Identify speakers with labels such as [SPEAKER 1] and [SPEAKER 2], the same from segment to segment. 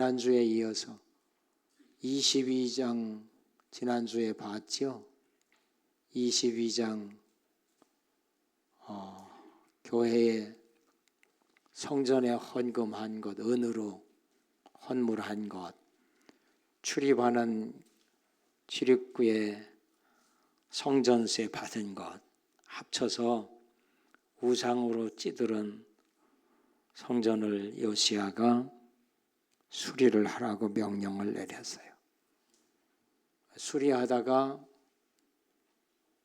[SPEAKER 1] 지난주에 이어서 22장 지난주에 봤죠? 22장 교회에 성전에 헌금한 것, 은으로 헌물한 것, 출입하는 출입구에 성전세 받은 것 합쳐서 우상으로 찌들은 성전을 요시야가 수리를 하라고 명령을 내렸어요. 수리하다가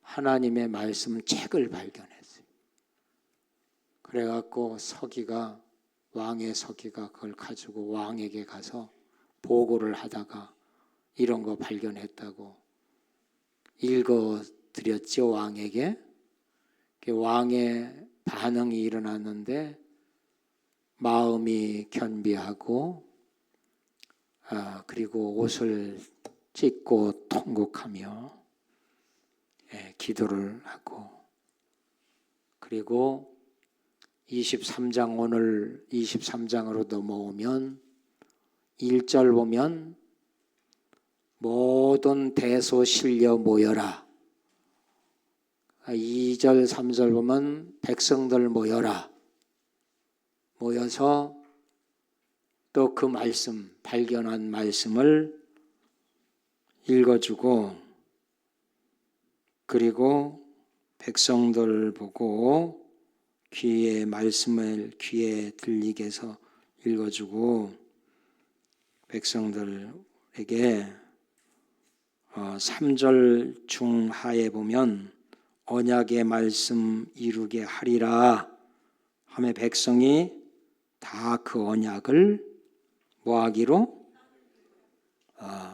[SPEAKER 1] 하나님의 말씀 책을 발견했어요. 그래갖고 서기가, 왕의 서기가 그걸 가지고 왕에게 가서 보고를 하다가 이런 거 발견했다고 읽어드렸죠, 왕에게. 왕의 반응이 일어났는데 마음이 겸비하고 그리고 옷을 찢고 통곡하며 기도를 하고, 그리고 23장, 오늘 23장으로 넘어오면 1절 보면 모든 대소신려 모여라. 2절 3절 보면 백성들 모여라. 모여서 또 그 말씀, 발견한 말씀을 읽어주고, 그리고 백성들 보고 말씀을 귀에 들리게 해서 읽어주고, 백성들에게 3절 중하에 보면 언약의 말씀 이루게 하리라 하며 백성이 다 그 언약을 뭐하기로?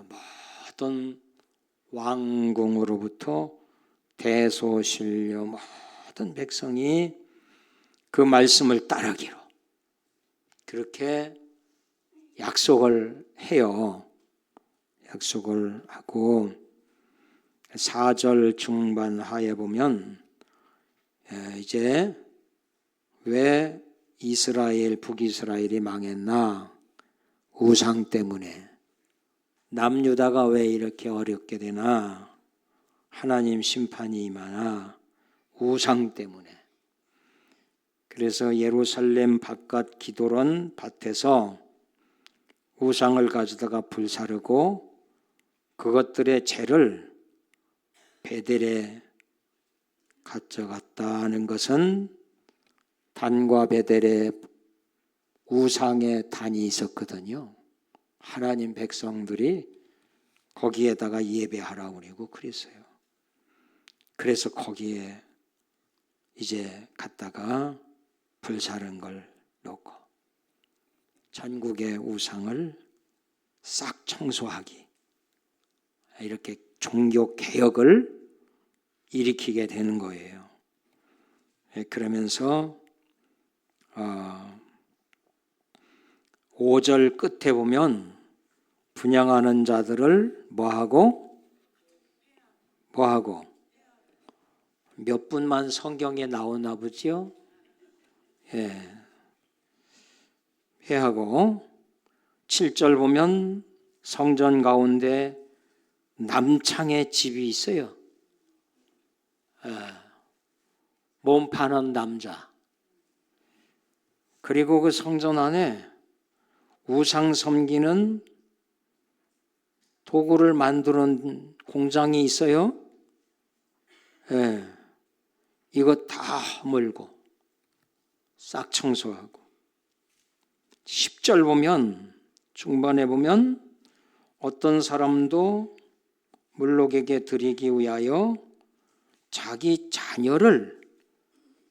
[SPEAKER 1] 모든 왕궁으로부터 대소신료 모든 백성이 그 말씀을 따르기로, 그렇게 약속을 해요. 약속을 하고 4절 중반 하에 보면 이제 왜 북이스라엘이 망했나? 우상 때문에. 남유다가 왜 이렇게 어렵게 되나? 하나님 심판이 임하나? 우상 때문에. 그래서 예루살렘 바깥 기도론 밭에서 우상을 가져다가 불사르고 그것들의 죄를 베델에 가져갔다는 것은 단과 베델에 우상의 단이 있었거든요. 하나님 백성들이 거기에다가 예배하라고 그러고 그랬어요. 그래서 거기에 이제 갔다가 불사른 걸 놓고 전국의 우상을 싹 청소하기, 이렇게 종교 개혁을 일으키게 되는 거예요. 그러면서 5절 끝에 보면 분향하는 자들을 뭐하고 몇 분만 성경에 나오나 보죠? 회하고 7절 보면 성전 가운데 남창의 집이 있어요. 몸 파는 남자. 그리고 그 성전 안에 우상 섬기는 도구를 만드는 공장이 있어요. 이거 다 허물고 싹 청소하고. 10절 보면, 중반에 보면 어떤 사람도 물록에게 드리기 위하여 자기 자녀를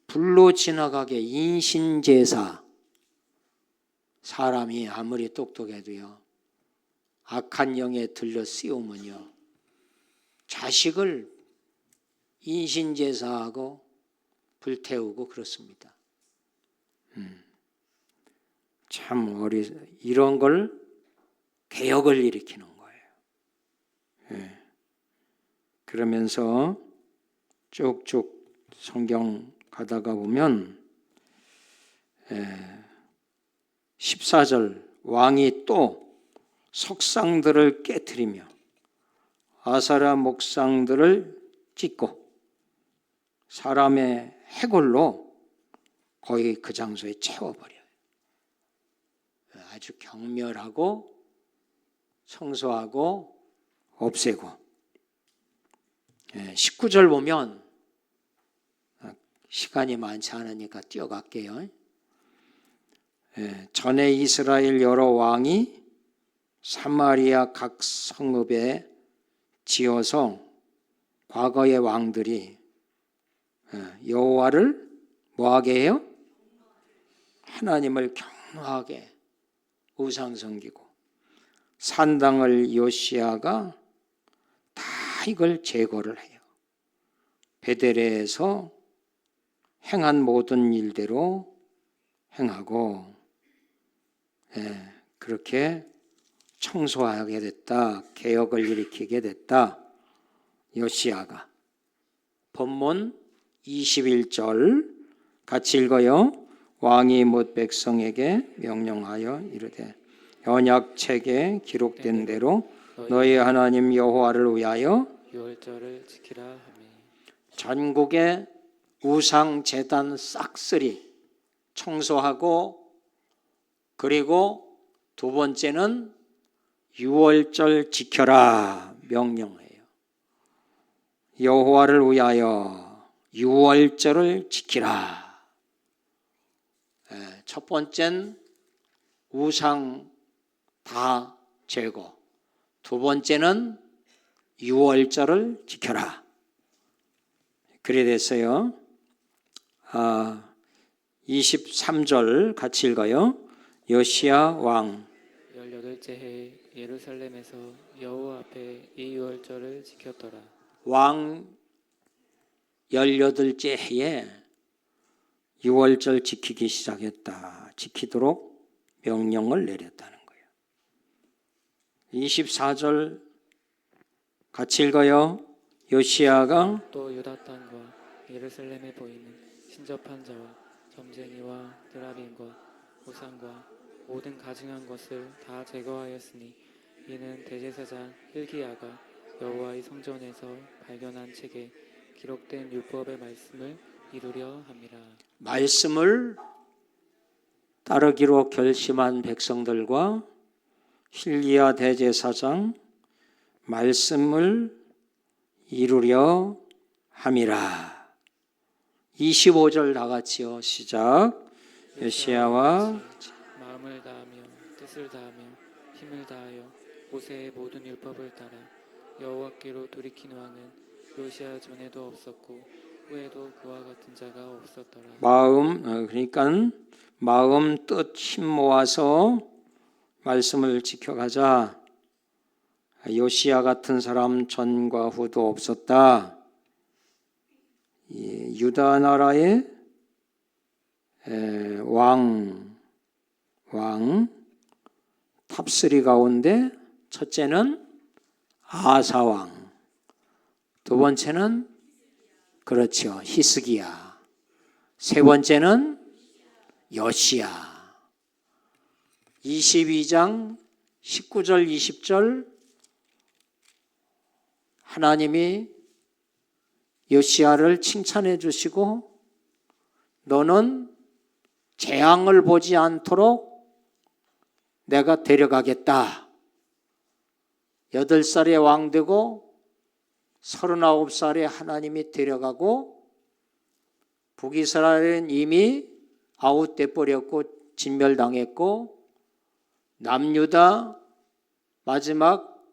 [SPEAKER 1] 불로 지나가게 인신제사. 사람이 아무리 똑똑해도요, 악한 영에 들려 씌우면요, 자식을 인신제사하고 불태우고 그렇습니다. 참 이런 걸 개혁을 일으키는 거예요. 그러면서 쭉쭉 성경 가다가 보면 14절 왕이 또 석상들을 깨뜨리며 아사라 목상들을 찢고 사람의 해골로 거의 그 장소에 채워버려요. 아주 경멸하고 청소하고 없애고. 19절 보면 시간이 많지 않으니까 뛰어갈게요. 전에 이스라엘 여러 왕이 사마리아 각 성읍에 지어서 과거의 왕들이 여호와를 뭐하게 해요? 하나님을 경노하게 우상 섬기고 산당을 요시야가 다 이걸 제거를 해요. 베델에서 행한 모든 일대로 행하고 그렇게 청소하게 됐다. 개혁을 일으키게 됐다. 요시야가. 본문 21절 같이 읽어요. 왕이 못 백성에게 명령하여 이르되 언약책에 기록된 대로 너희 하나님 여호와를 위하여
[SPEAKER 2] 유월절을 지키라 하매
[SPEAKER 1] 전국의 우상 제단 싹쓸이 청소하고 그리고 두 번째는 유월절 지켜라 명령해요. 여호와를 위하여 유월절을 지키라. 첫 번째는 우상 다 제거. 두 번째는 유월절을 지켜라. 그래 됐어요. 23절 같이 읽어요. 요시야 왕
[SPEAKER 2] 18째 해에 예루살렘에서 여호와 앞에 이 유월절을 지켰더라.
[SPEAKER 1] 왕 18째 해에 유월절 지키기 시작했다. 지키도록 명령을 내렸다는 거예요. 24절 같이 읽어요. 요시야가
[SPEAKER 2] 또 유다 땅과 예루살렘에 보이는 신접한 자와 점쟁이와 드라빔과 우상과 모든 가증한 것을 다 제거하였으니 이는 대제사장 hil기야가 여호와의 성전에서 발견한 책에 기록된 율법의 말씀을 이루려 함이라.
[SPEAKER 1] 말씀을 따르기로 결심한 백성들과 hil기야 대제사장 말씀을 이루려 함이라. 25절 다 같이요. 시작. 요시야와
[SPEAKER 2] 마음을 다하며 뜻을 다하며 힘을 다하여 모세의 모든 율법을 따라 여호와께로 돌이킨 왕은 요시야 전에도 없었고 후에도 그와 같은 자가 없었더라.
[SPEAKER 1] 그러니까 마음, 뜻, 힘 모아서 말씀을 지켜가자. 요시야 같은 사람 전과 후도 없었다. 유다 나라의 왕 탑3 가운데 첫째는 아사 왕, 두 번째는 그렇죠 히스기야, 세 번째는 요시야. 22장 19절 20절 하나님이 요시야를 칭찬해 주시고 너는 재앙을 보지 않도록 내가 데려가겠다. 8살에 왕 되고 39살에 하나님이 데려가고 북이스라엘은 이미 아웃돼 버렸고 진멸당했고 남유다 마지막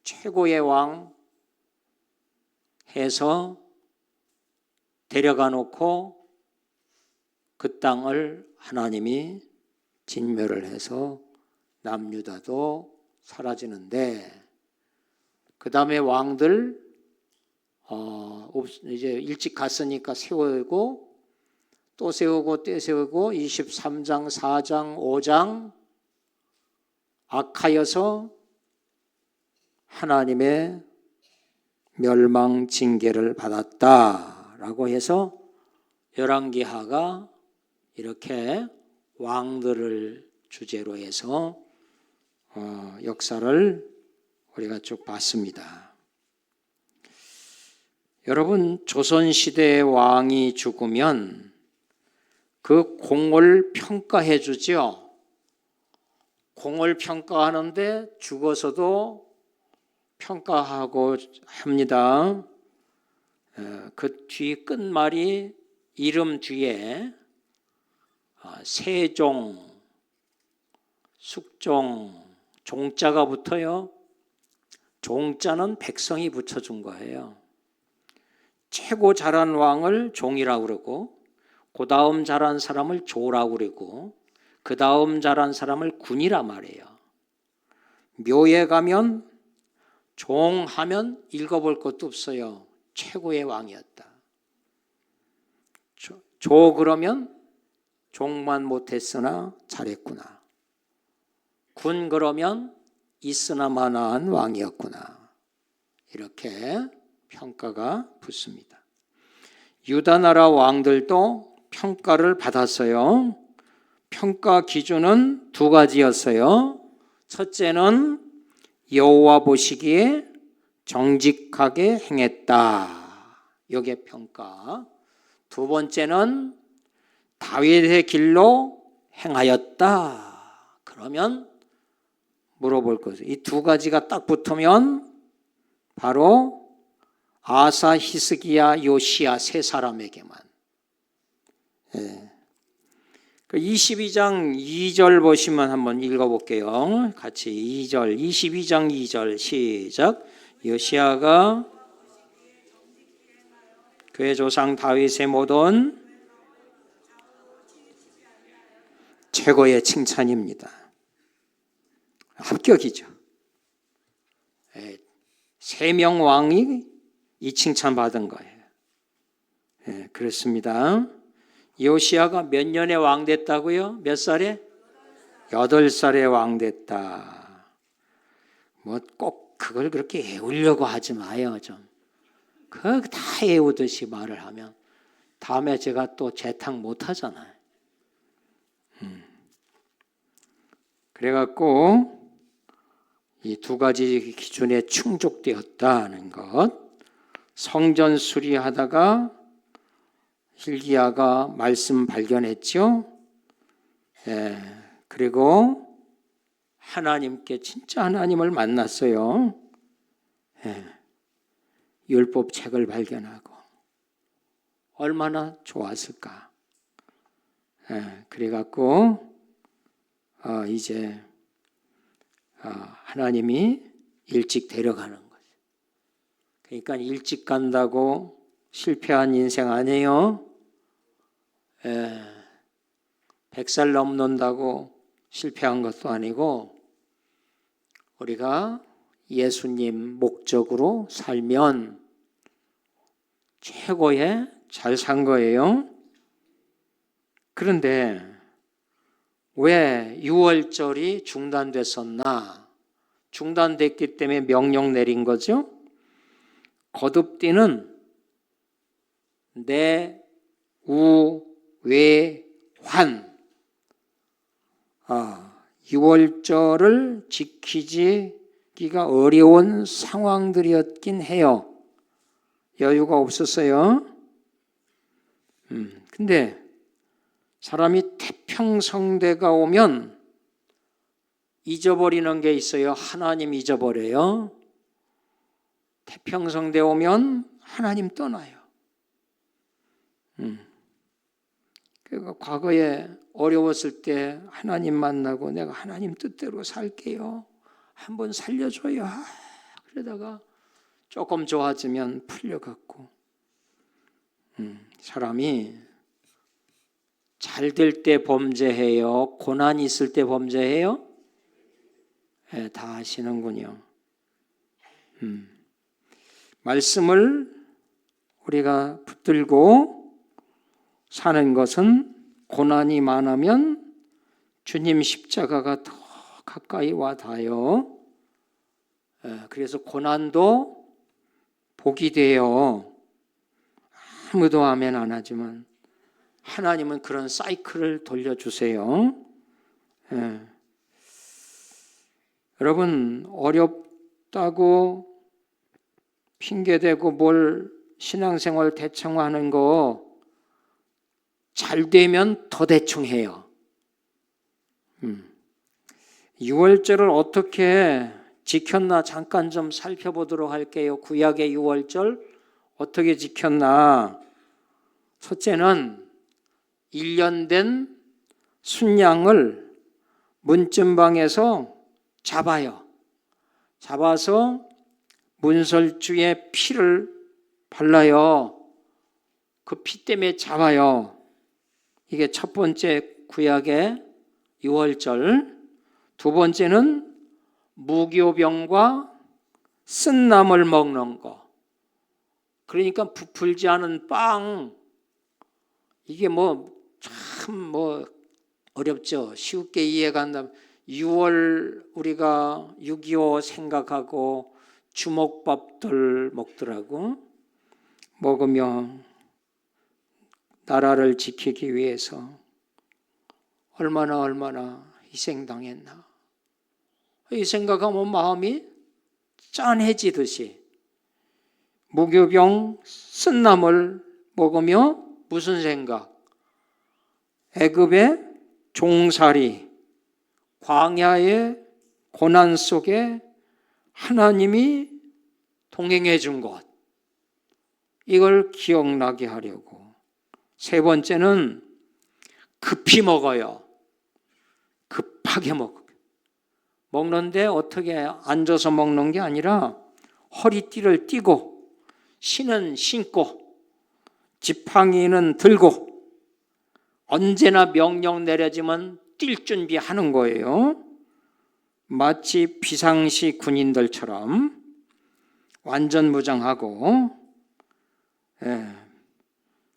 [SPEAKER 1] 최고의 왕 해서 데려가 놓고 그 땅을 하나님이 진멸을 해서 남유다도 사라지는데 그 다음에 왕들 이제 일찍 갔으니까 세우고 또 세우고 또 세우고 23장 4장 5장 악하여서 하나님의 멸망 징계를 받았다라고 해서 열왕기하가 이렇게 왕들을 주제로 해서 역사를 우리가 쭉 봤습니다. 여러분, 조선시대의 왕이 죽으면 그 공을 평가해 주죠. 공을 평가하는데 죽어서도 평가하고 합니다. 그 뒤 끝말이 이름 뒤에 세종, 숙종, 종자가 붙어요. 종자는 백성이 붙여준 거예요. 최고 잘한 왕을 종이라고 그러고, 그 다음 잘한 사람을 조라고 그러고, 그 다음 잘한 사람을 군이라 말해요. 묘에 가면 종하면 읽어볼 것도 없어요. 최고의 왕이었다. 조 그러면 종만 못했으나 잘했구나. 군 그러면 있으나 마나한 왕이었구나. 이렇게 평가가 붙습니다. 유다 나라 왕들도 평가를 받았어요. 평가 기준은 두 가지였어요. 첫째는 여호와 보시기에 정직하게 행했다. 이게 평가. 두 번째는 다윗의 길로 행하였다. 그러면 물어볼 것은 이 두 가지가 딱 붙으면 바로 아사, 히스기야, 요시야 세 사람에게만. 22장 2절 보시면 한번 읽어볼게요. 같이 2절, 22장 2절 시작. 요시야가 그의 조상 다윗의 모든 최고의 칭찬입니다. 합격이죠. 3명 왕이 이 칭찬 받은 거예요. 그렇습니다. 요시야가 몇 년에 왕 됐다고요? 몇 살에? 8살에 왕 됐다. 뭐 꼭 그걸 그렇게 애우려고 하지 마요. 좀. 그거 다 애우듯이 말을 하면 다음에 제가 또 재탕 못 하잖아요. 그래갖고 이 두 가지 기준에 충족되었다는 것. 성전 수리하다가 hil기야가 말씀 발견했죠. 그리고 하나님께 진짜 하나님을 만났어요. 율법 책을 발견하고 얼마나 좋았을까. 그래갖고 이제 하나님이 일찍 데려가는 거죠. 그러니까 일찍 간다고 실패한 인생 아니에요. 100살 넘는다고 실패한 것도 아니고 우리가 예수님 목적으로 살면 최고의 잘 산 거예요. 그런데 왜 6월절이 중단됐었나? 중단됐기 때문에 명령 내린 거죠. 거듭띠는 내, 우, 외, 환. 6월절을 지키기가 어려운 상황들이었긴 해요. 여유가 없었어요. 근데 사람이 태평성대가 오면 잊어버리는 게 있어요. 하나님 잊어버려요. 태평성대 오면 하나님 떠나요. 그러니까 과거에 어려웠을 때 하나님 만나고 내가 하나님 뜻대로 살게요. 한번 살려줘요. 그러다가 조금 좋아지면 풀려갖고 사람이 잘 될 때 범죄해요? 고난이 있을 때 범죄해요? 다 아시는군요. 말씀을 우리가 붙들고 사는 것은 고난이 많으면 주님 십자가가 더 가까이 와 닿아요. 그래서 고난도 복이 돼요. 아무도 아멘 안 하지만 하나님은 그런 사이클을 돌려주세요. 여러분, 어렵다고 핑계대고 뭘 신앙생활 대충 하는 거 잘 되면 더 대충 해요. 6월절을 어떻게 지켰나 잠깐 좀 살펴보도록 할게요. 구약의 6월절 어떻게 지켰나. 첫째는 1년 된 순양을 문쯤방에서 잡아요. 잡아서 문설주에 피를 발라요. 그 피 때문에 잡아요. 이게 첫 번째 구약의 6월절. 두 번째는 무교병과 쓴나물 먹는 거. 그러니까 부풀지 않은 빵. 이게 참 어렵죠. 쉽게 이해가 안 되면 6월 우리가 6.25 생각하고 주먹밥들 먹더라고. 먹으며 나라를 지키기 위해서 얼마나 희생당했나. 이 생각하면 마음이 짠해지듯이 무교병 쓴나물 먹으며 무슨 생각? 애굽의 종살이, 광야의 고난 속에 하나님이 동행해 준 것, 이걸 기억나게 하려고. 세 번째는 급히 먹어요. 급하게 먹어요. 먹는데 어떻게 앉아서 먹는 게 아니라 허리띠를 띠고 신은 신고 지팡이는 들고 언제나 명령 내려지면 뛸 준비하는 거예요. 마치 비상시 군인들처럼 완전 무장하고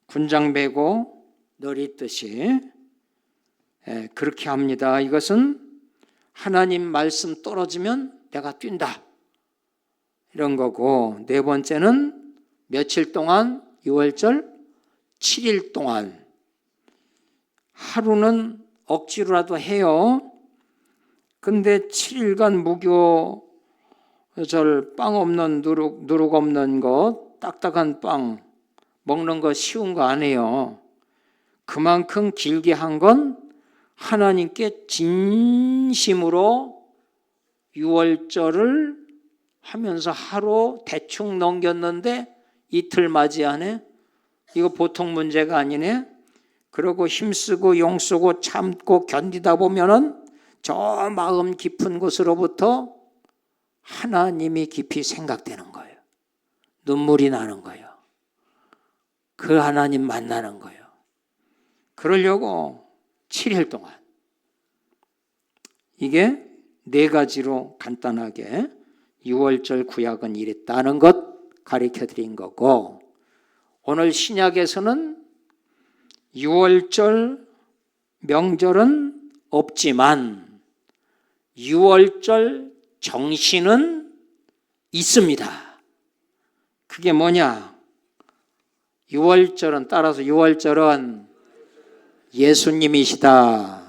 [SPEAKER 1] 군장 메고 내리듯이 그렇게 합니다. 이것은 하나님 말씀 떨어지면 내가 뛴다, 이런 거고. 네 번째는 며칠 동안 6월절 7일 동안 하루는 억지로라도 해요. 근데 7일간 무교절 빵 없는 누룩 없는 거, 딱딱한 빵 먹는 거 쉬운 거 아니에요. 그만큼 길게 한 건 하나님께 진심으로 6월절을 하면서 하루 대충 넘겼는데 이틀 맞이 안에 이거 보통 문제가 아니네. 그러고 힘쓰고 용쓰고 참고 견디다 보면은 저 마음 깊은 곳으로부터 하나님이 깊이 생각되는 거예요. 눈물이 나는 거예요. 그 하나님 만나는 거예요. 그러려고 7일 동안. 이게 네 가지로 간단하게 6월절 구약은 이랬다는 것 가르쳐 드린 거고, 오늘 신약에서는 6월절 명절은 없지만 6월절 정신은 있습니다. 그게 뭐냐? 6월절은, 따라서 6월절은 예수님이시다.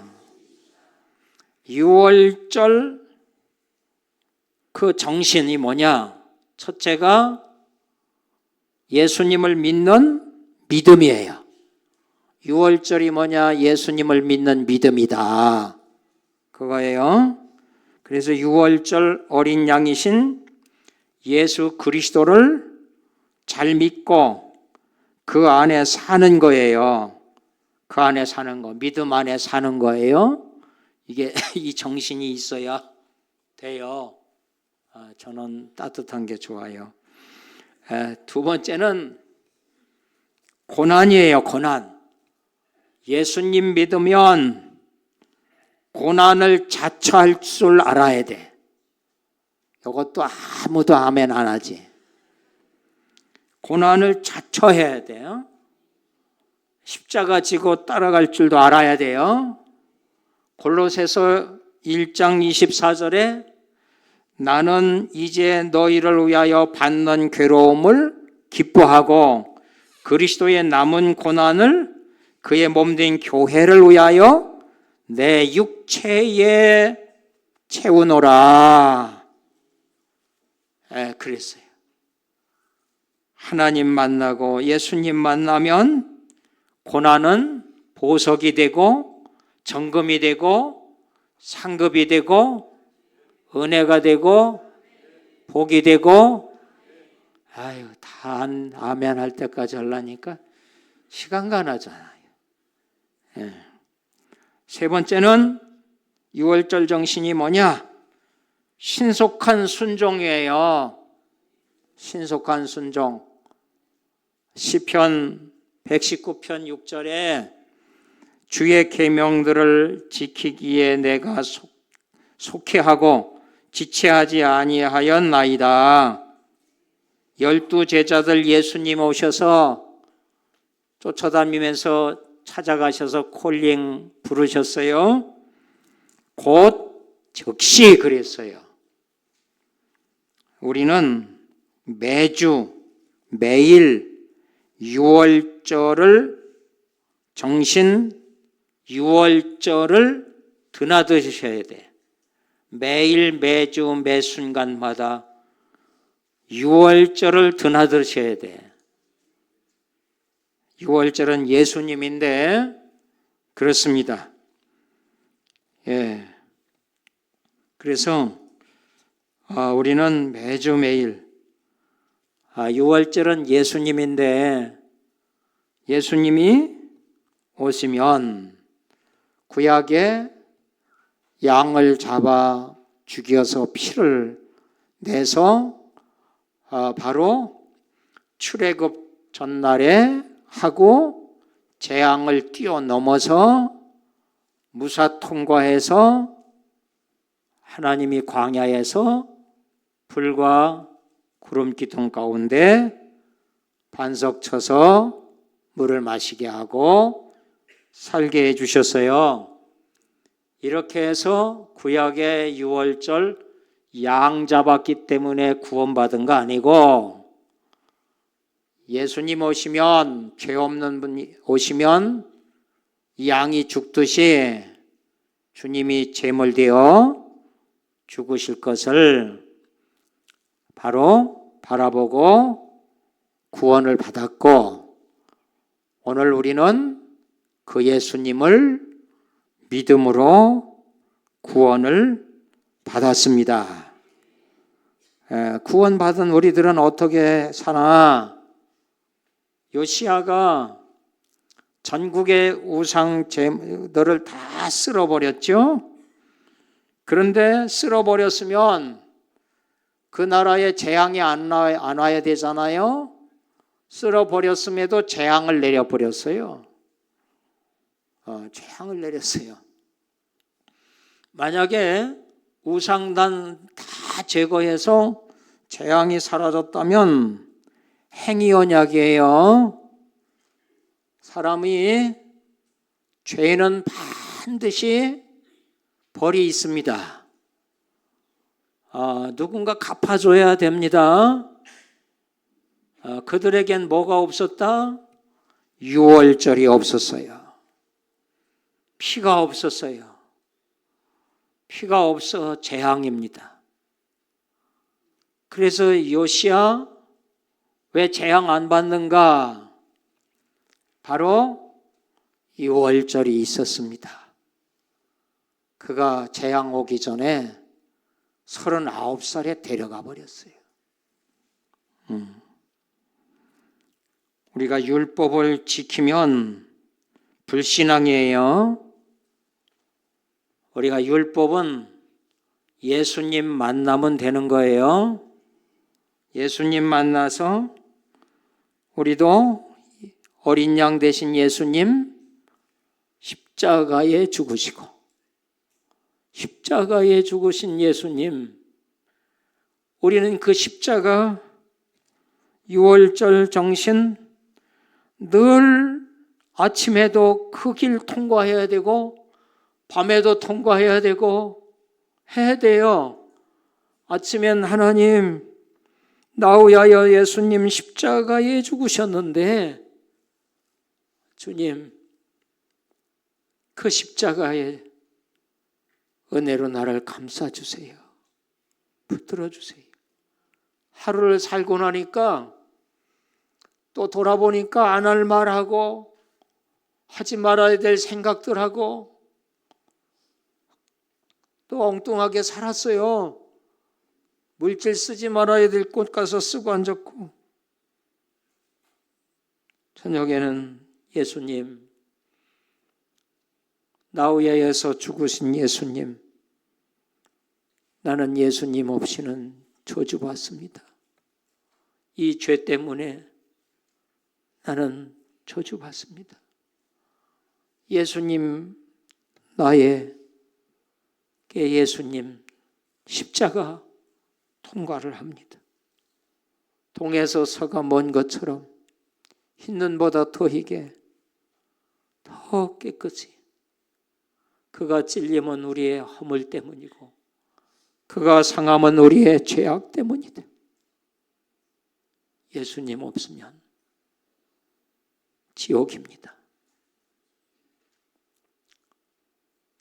[SPEAKER 1] 6월절 그 정신이 뭐냐? 첫째가 예수님을 믿는 믿음이에요. 6월절이 뭐냐? 예수님을 믿는 믿음이다, 그거예요. 그래서 6월절 어린 양이신 예수 그리스도를 잘 믿고 그 안에 사는 거예요. 그 안에 사는 거, 믿음 안에 사는 거예요. 이게 이 정신이 있어야 돼요. 저는 따뜻한 게 좋아요. 두 번째는 고난이에요. 고난. 예수님 믿으면 고난을 자처할 줄 알아야 돼. 이것도 아무도 아멘 안 하지. 고난을 자처해야 돼요. 십자가 지고 따라갈 줄도 알아야 돼요. 골로새서 1장 24절에 나는 이제 너희를 위하여 받는 괴로움을 기뻐하고 그리스도의 남은 고난을 그의 몸된 교회를 위하여 내 육체에 채우노라. 그랬어요. 하나님 만나고 예수님 만나면 고난은 보석이 되고 정금이 되고 상급이 되고 은혜가 되고 복이 되고, 아유, 다 아멘 할 때까지 하려니까 시간가 나잖아요. 세 번째는 6월절 정신이 뭐냐? 신속한 순종이에요. 신속한 순종. 시편 119편 6절에 주의 계명들을 지키기에 내가 속회하고 지체하지 아니하였나이다. 12 제자들 예수님 오셔서 쫓아다니면서 찾아가셔서 콜링 부르셨어요. 곧 즉시 그랬어요. 우리는 매주 매일 6월절을 정신 6월절을 드나드셔야 돼. 매일 매주 매 순간마다 6월절을 드나드셔야 돼. 6월절은 예수님인데 그렇습니다. 그래서 우리는 매주 매일 6월절은 예수님인데 예수님이 오시면 구약에 양을 잡아 죽여서 피를 내서 바로 출애굽 전날에 하고 재앙을 뛰어넘어서 무사 통과해서 하나님이 광야에서 불과 구름 기둥 가운데 반석 쳐서 물을 마시게 하고 살게 해주셨어요. 이렇게 해서 구약의 6월절 양 잡았기 때문에 구원받은 거 아니고 예수님 오시면 죄 없는 분이 오시면 양이 죽듯이 주님이 제물되어 죽으실 것을 바로 바라보고 구원을 받았고 오늘 우리는 그 예수님을 믿음으로 구원을 받았습니다. 구원받은 우리들은 어떻게 사나? 요시야가 전국의 우상들을 다 쓸어버렸죠. 그런데 쓸어버렸으면 그 나라에 재앙이 안 와야 되잖아요. 쓸어버렸음에도 재앙을 내려버렸어요. 재앙을 내렸어요. 만약에 우상단 다 제거해서 재앙이 사라졌다면 행위 언약이에요. 사람이 죄는 반드시 벌이 있습니다. 누군가 갚아줘야 됩니다. 그들에겐 뭐가 없었다? 6월절이 없었어요. 피가 없었어요. 피가 없어 재앙입니다. 그래서 요시야 왜 재앙 안 받는가? 바로 6월절이 있었습니다. 그가 재앙 오기 전에 39살에 데려가 버렸어요. 우리가 율법을 지키면 불신앙이에요. 우리가 율법은 예수님 만나면 되는 거예요. 예수님 만나서 우리도 어린 양 되신 예수님 십자가에 죽으시고 십자가에 죽으신 예수님 우리는 그 십자가 6월절 정신 늘 아침에도 그 길 통과해야 되고 밤에도 통과해야 되고 해야 돼요. 아침엔 하나님 나 위하여 예수님 십자가에 죽으셨는데 주님 그 십자가에 은혜로 나를 감싸주세요. 붙들어주세요. 하루를 살고 나니까 또 돌아보니까 안 할 말하고 하지 말아야 될 생각들하고 또 엉뚱하게 살았어요. 물질 쓰지 말아야 될 곳 가서 쓰고 앉았고, 저녁에는 예수님, 나 위하여서 죽으신 예수님, 나는 예수님 없이는 저주받습니다. 이 죄 때문에 나는 저주받습니다. 예수님, 나에게 예수님 십자가 통과를 합니다. 동에서 서가 먼 것처럼 흰 눈보다 더 희게 더 깨끗이, 그가 찔림은 우리의 허물 때문이고 그가 상함은 우리의 죄악 때문이다. 예수님 없으면 지옥입니다.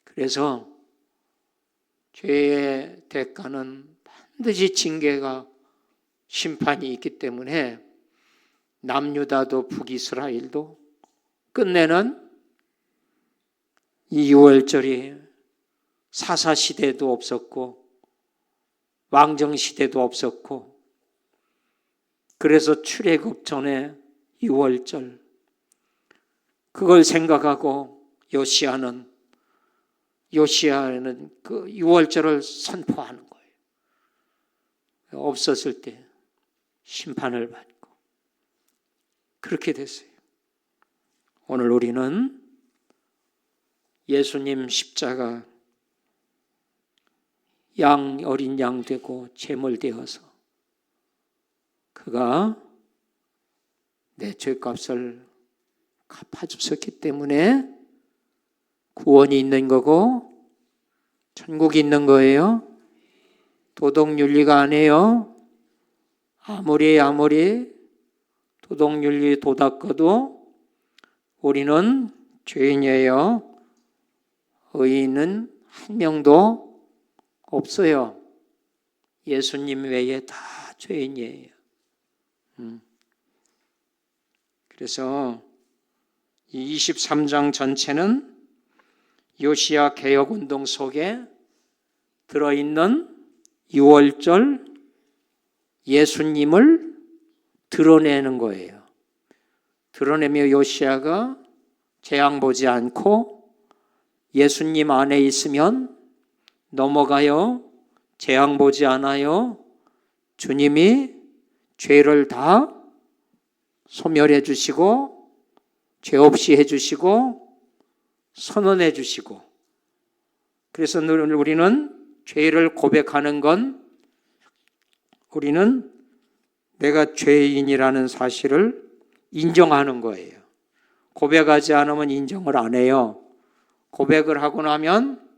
[SPEAKER 1] 그래서 죄의 대가는 반드시 징계가, 심판이 있기 때문에 남유다도 북이스라엘도 끝내는 이 유월절이 사사시대도 없었고 왕정시대도 없었고, 그래서 출애굽 전에 유월절, 그걸 생각하고 요시아는 그 유월절을 선포하는 거예요. 없었을 때 심판을 받고 그렇게 됐어요. 오늘 우리는 예수님 십자가 어린 양 되고 제물되어서 그가 내 죄값을 갚아주셨기 때문에 구원이 있는 거고 천국이 있는 거예요. 도덕윤리가 아니에요. 아무리 도덕윤리 도닦아도 우리는 죄인이에요. 의인은 한 명도 없어요. 예수님 외에 다 죄인이에요. 그래서 이 23장 전체는 요시야 개혁운동 속에 들어있는 유월절 예수님을 드러내는 거예요. 드러내며 요시야가 재앙 보지 않고 예수님 안에 있으면 넘어가요. 재앙 보지 않아요. 주님이 죄를 다 소멸해 주시고 죄 없이 해 주시고 선언해 주시고, 그래서 우리는 죄를 고백하는 건 우리는 내가 죄인이라는 사실을 인정하는 거예요. 고백하지 않으면 인정을 안 해요. 고백을 하고 나면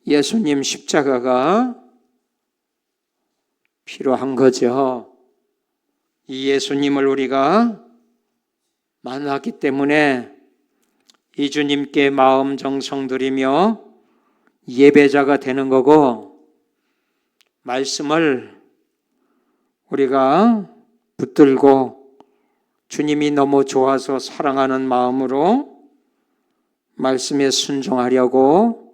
[SPEAKER 1] 예수님 십자가가 필요한 거죠. 이 예수님을 우리가 만났기 때문에 이 주님께 마음 정성 드리며 예배자가 되는 거고, 말씀을 우리가 붙들고 주님이 너무 좋아서 사랑하는 마음으로 말씀에 순종하려고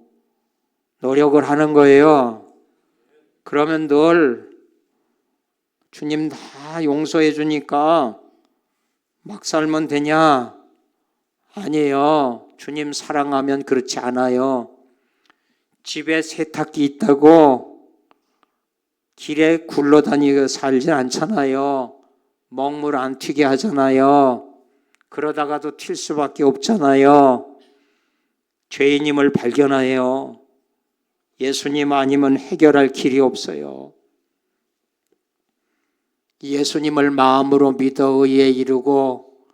[SPEAKER 1] 노력을 하는 거예요. 그러면 늘 주님 다 용서해 주니까 막 살면 되냐? 아니에요. 주님 사랑하면 그렇지 않아요. 집에 세탁기 있다고 길에 굴러다니고 살진 않잖아요. 먹물 안 튀게 하잖아요. 그러다가도 튈 수밖에 없잖아요. 죄인임을 발견해요. 예수님 아니면 해결할 길이 없어요. 예수님을 마음으로 믿어 의에 이르고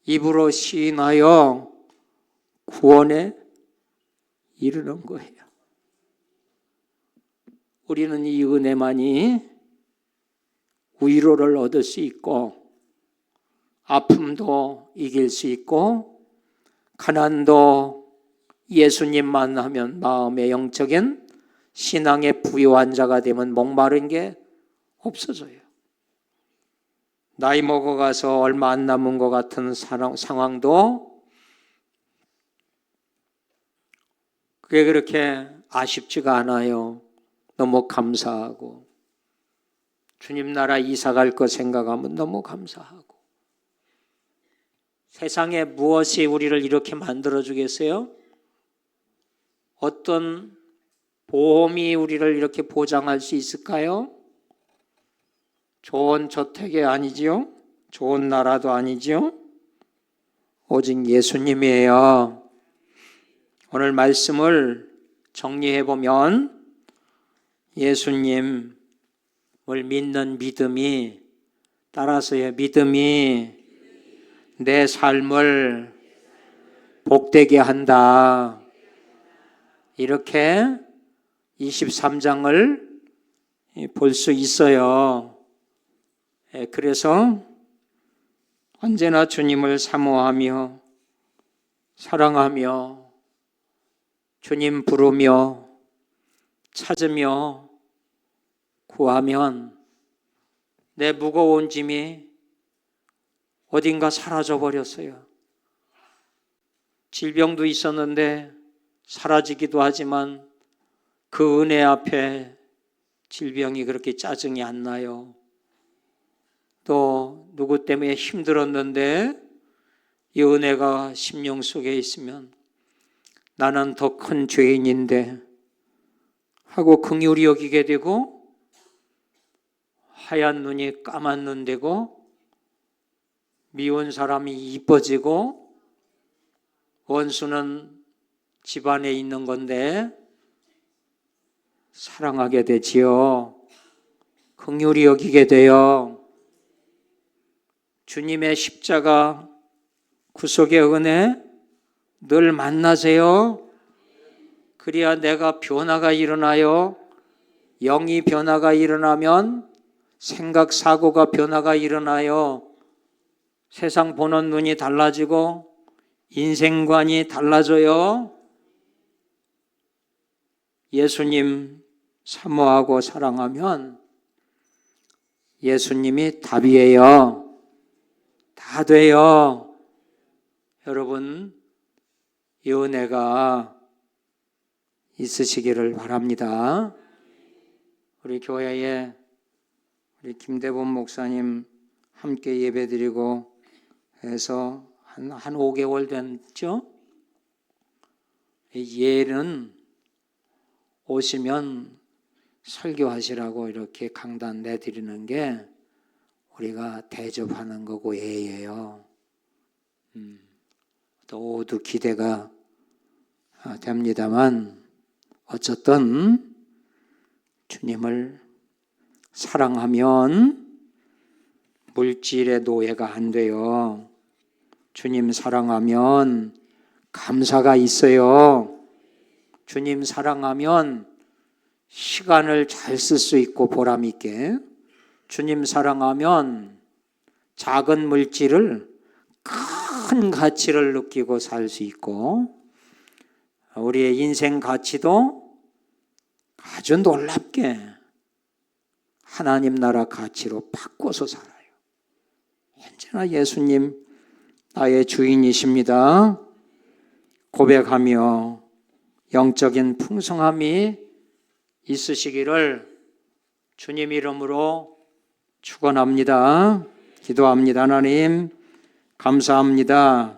[SPEAKER 1] 입으로 시인하여 구원에 이르는 거예요. 우리는 이 은혜만이 위로를 얻을 수 있고 아픔도 이길 수 있고 가난도 예수님 만나면 마음의 영적인 신앙의 부유한 자가 되면 목마른 게 없어져요. 나이 먹어가서 얼마 안 남은 것 같은 상황도 그게 그렇게 아쉽지가 않아요. 너무 감사하고 주님 나라 이사 갈 거 생각하면 너무 감사하고 세상에 무엇이 우리를 이렇게 만들어 주겠어요? 어떤 보험이 우리를 이렇게 보장할 수 있을까요? 좋은 저택이 아니지요? 좋은 나라도 아니지요? 오직 예수님이에요. 오늘 말씀을 정리해 보면 예수님을 믿는 믿음이 따라서의 믿음이 내 삶을 복되게 한다. 이렇게 23장을 볼 수 있어요. 그래서 언제나 주님을 사모하며 사랑하며 주님 부르며 찾으며 구하면 내 무거운 짐이 어딘가 사라져 버렸어요. 질병도 있었는데 사라지기도 하지만 그 은혜 앞에 질병이 그렇게 짜증이 안 나요. 또 누구 때문에 힘들었는데 이 은혜가 심령 속에 있으면 나는 더 큰 죄인인데 하고 긍휼히 여기게 되고 하얀 눈이 까만 눈 되고 미운 사람이 이뻐지고 원수는 집안에 있는 건데 사랑하게 되지요. 긍휼히 여기게 돼요. 주님의 십자가 구속의 은혜 늘 만나세요. 그래야 내가 변화가 일어나요. 영이 변화가 일어나면 생각, 사고가 변화가 일어나요. 세상 보는 눈이 달라지고 인생관이 달라져요. 예수님 사모하고 사랑하면 예수님이 답이에요. 다 돼요. 여러분, 이 은혜가 있으시기를 바랍니다. 우리 교회에 우리 김대범 목사님 함께 예배드리고 해서 한 5개월 됐죠? 얘는 오시면 설교하시라고 이렇게 강단 내드리는 게 우리가 대접하는 거고 예예요. 또 모두 기대가 됩니다만 어쨌든 주님을 사랑하면 물질의 노예가 안 돼요. 주님 사랑하면 감사가 있어요. 주님 사랑하면 시간을 잘 쓸 수 있고 보람 있게. 주님 사랑하면 작은 물질을 큰 가치를 느끼고 살 수 있고 우리의 인생 가치도 아주 놀랍게 하나님 나라 가치로 바꿔서 살아요. 언제나 예수님 나의 주인이십니다. 고백하며 영적인 풍성함이 있으시기를 주님 이름으로 축원합니다. 기도합니다. 하나님 감사합니다.